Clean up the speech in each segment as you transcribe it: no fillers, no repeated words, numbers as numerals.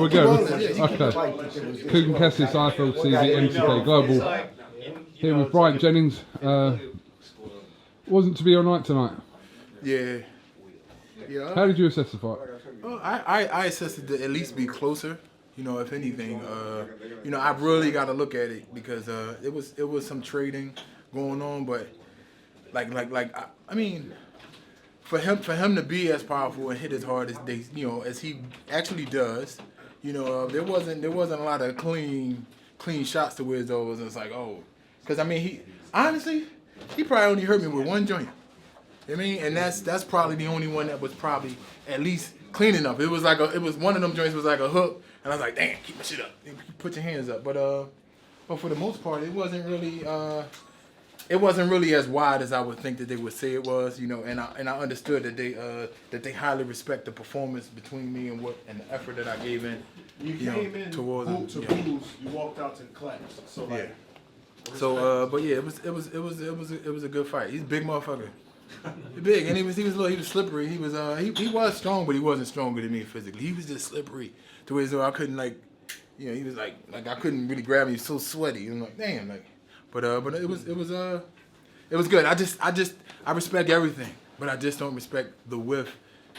we're good. Okay. KUGAN CASSIUS IFL TV MTK Global. Here with Bryant Jennings. Wasn't to be all night tonight. Yeah. How did you assess the fight? Well, I assessed it to at least be closer. You know, if anything, you know, I really got to look at it because it was some trading going on, but I mean, for him to be as powerful and hit as hard as as he actually does, you know, there wasn't a lot of clean shots to where those. It's like, oh, because I mean, he probably only hurt me with one joint. I mean, and that's probably the only one that was probably at least clean enough. It was one of them joints was like a hook, and I was like, damn, keep my shit up, put your hands up. But for the most part, it wasn't really as wide as I would think that they would say it was, you know. And I understood that they highly respect the performance between me and the effort that I gave in. You came in towards boot to booze, you walked out to the claps. So like, yeah. So but yeah, it was a good fight. He's a big motherfucker. He's big, and he was slippery. He was strong, but he wasn't stronger than me physically. He was just slippery to where I couldn't he was like I couldn't really grab him. He was so sweaty. I'm like, damn, but it was good. I respect everything, but I just don't respect the width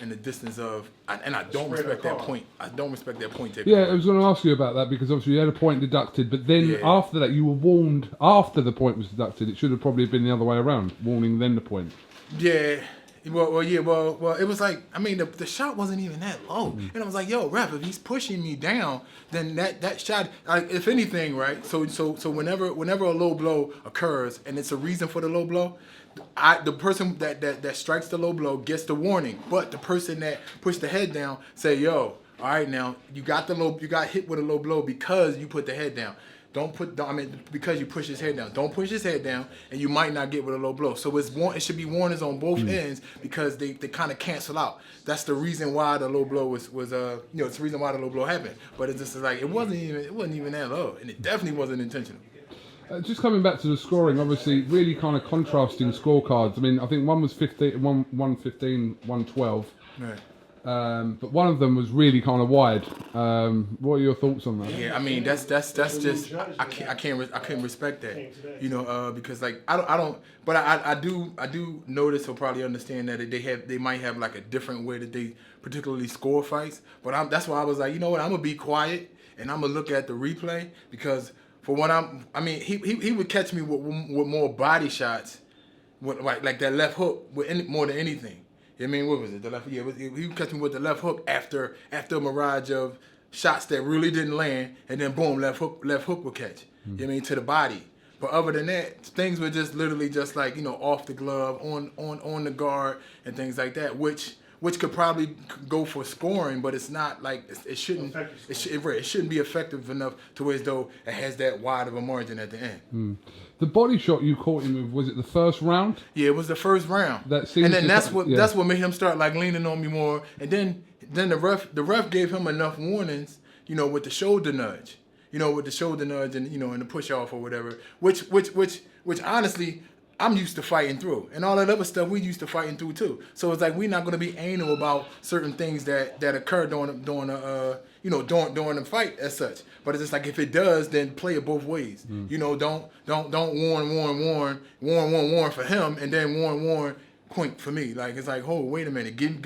and the distance of, and I don't respect that point. I don't respect that point taken. Yeah, I was going to ask you about that because obviously you had a point deducted, but then after that you were warned after the point was deducted. It should have probably been the other way around, warning then the point. Yeah. Well, it was like, I mean, the shot wasn't even that low. And I was like, yo, ref, if he's pushing me down, then that shot, if anything, right? So whenever a low blow occurs and it's a reason for the low blow, the person that strikes the low blow gets the warning. But the person that pushed the head down say, yo, all right, now you got hit with a low blow because you put the head down. Because you push his head down. Don't push his head down, and you might not get with a low blow. So it should be warnings on both ends because they kind of cancel out. That's the reason why the low blow was it's the reason why the low blow happened. But it's just like it wasn't even that low, and it definitely wasn't intentional. Just coming back to the scoring, obviously, really kind of contrasting scorecards. I mean, I think one was 15, 115, 112. Right. But one of them was really kind of wide. What are your thoughts on that? Yeah, I mean that's just I can't respect that, you know, because like I don't, but I do notice or probably understand that they might have like a different way that they particularly score fights. But that's why I was like, you know what, I'm gonna be quiet and I'm gonna look at the replay because for what he would catch me with more body shots, with like that left hook more than anything. I mean, what was it? The left, he would catch me with the left hook after a mirage of shots that really didn't land, and then boom, left hook would catch. I mean, to the body. But other than that, things were just literally just like, you know, off the glove, on the guard, and things like that, which could probably go for scoring, but it's not like it shouldn't be effective enough to where as though it has that wide of a margin at the end. The body shot you caught him with, was it the first round? Yeah, it was the first round. And then that's what made him start like leaning on me more. And then the ref gave him enough warnings, you know, with the shoulder nudge. You know, with the shoulder nudge and, you know, and the push off or whatever. Which honestly, I'm used to fighting through. And all that other stuff we used to fighting through too. So it's like we're not gonna be anal about certain things that occur during the fight as such. But it's just like if it does, then play it both ways. You know, don't warn for him and then warn point for me. Like it's like, oh, wait a minute, give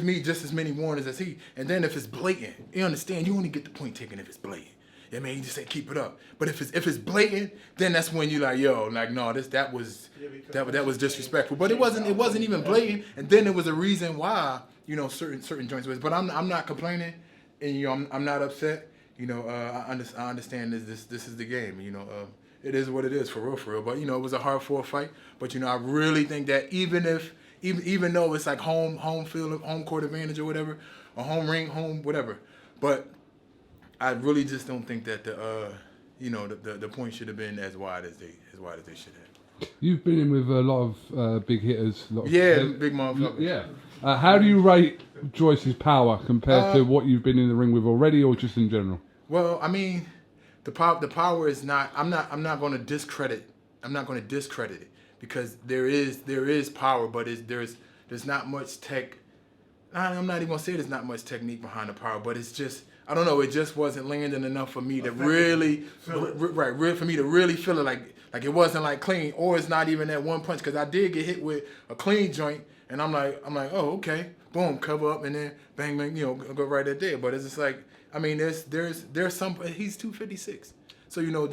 me just as many warnings as he. And then if it's blatant, you understand, you only get the point taken if it's blatant. I mean, you just say keep it up. But if it's blatant, then that's when you like, yo, like no, that was disrespectful. But it wasn't even blatant. And then there was a reason why, you know, certain joints was. But I'm not complaining, and you know I'm not upset. You know, I understand this is the game. You know, it is what it is for real. But you know, it was a hard-fought fight. But you know, I really think that even though it's like home field, home court advantage or whatever, or home ring, home whatever, but I really just don't think that the point should have been as wide as they should have. You've been in with a lot of big hitters. Big motherfuckers. Yeah. How do you rate Joyce's power compared to what you've been in the ring with already, or just in general? Well, I mean, the power is not. I'm not going to discredit. I'm not going to discredit it because there is power, but there's not much tech I'm not even gonna say there's not much technique behind the power, but it's just, I don't know, it just wasn't landing enough for me to really, for me to really feel it like it wasn't like clean, or it's not even that one punch, because I did get hit with a clean joint, and I'm like, oh, okay, boom, cover up, and then bang, bang, you know, go right there. But it's just like, I mean, there's some, he's 256, so you know,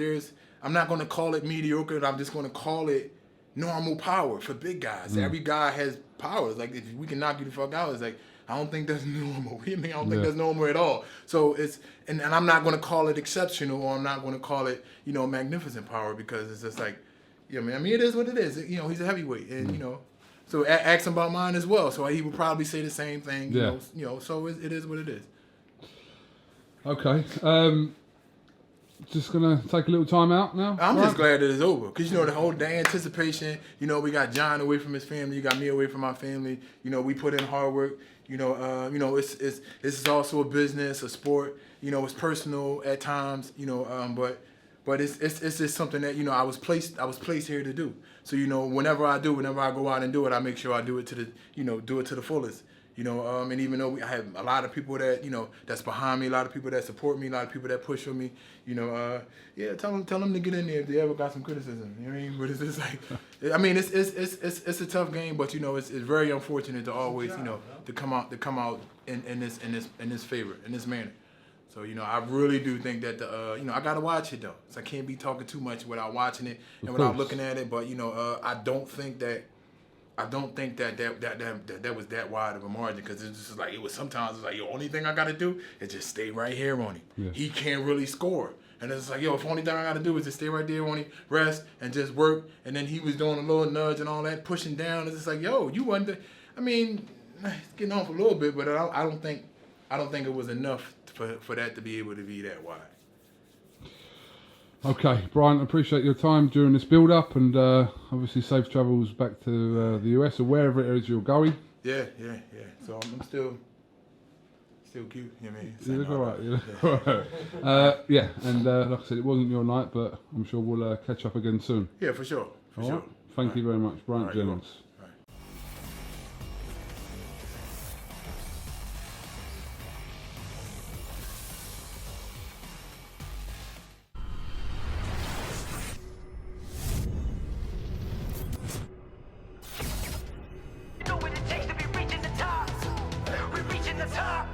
I'm not gonna call it mediocre, I'm just gonna call it normal power for big guys. Every guy has powers. Like, if we can knock you the fuck out, it's like, I don't think that's normal. I don't think that's normal at all. So it's, and I'm not going to call it exceptional, or I'm not going to call it, you know, magnificent power, because it's just like, yeah, man, I mean, it is what it is. You know, he's a heavyweight, and, you know, so ask him about mine as well. So he would probably say the same thing, you know, so it is what it is. Okay. Just gonna take a little time out now. I'm just glad that it's over, because you know the whole day anticipation. You know, we got John away from his family, you got me away from my family. You know, we put in hard work. You know, it's this is also a business, a sport. You know, it's personal at times. You know, but it's just something that, you know, I was placed here to do. So, you know, whenever I go out and do it, I make sure I do it to the fullest. You know, and even though I have a lot of people that, you know, that's behind me, a lot of people that support me, a lot of people that push for me, you know, tell them to get in there if they ever got some criticism. You know what I mean? But it's just like, I mean, it's a tough game, but you know, it's very unfortunate to always, you know, to come out in this favor, in this manner. So, you know, I really do think that you know, I gotta watch it though, so I can't be talking too much without watching it and without looking at it. But you know, I don't think that was that wide of a margin, because it's just like, sometimes it's like, the only thing I got to do is just stay right here on him. Yeah. He can't really score. And it's like, if the only thing I got to do is just stay right there on him, rest, and just work. And then he was doing a little nudge and all that, pushing down. It's just like, you wasn't, I mean, it's getting off a little bit, but I don't think it was enough for that to be able to be that wide. Okay, Bryant, I appreciate your time during this build-up, and obviously safe travels back to the US or wherever it is you're going. Yeah. So I'm still cute, you know what I mean? You look all right. Yeah, and like I said, it wasn't your night, but I'm sure we'll catch up again soon. Yeah, for sure. All right. Thank you very much, Bryant Jennings. We're reaching the top.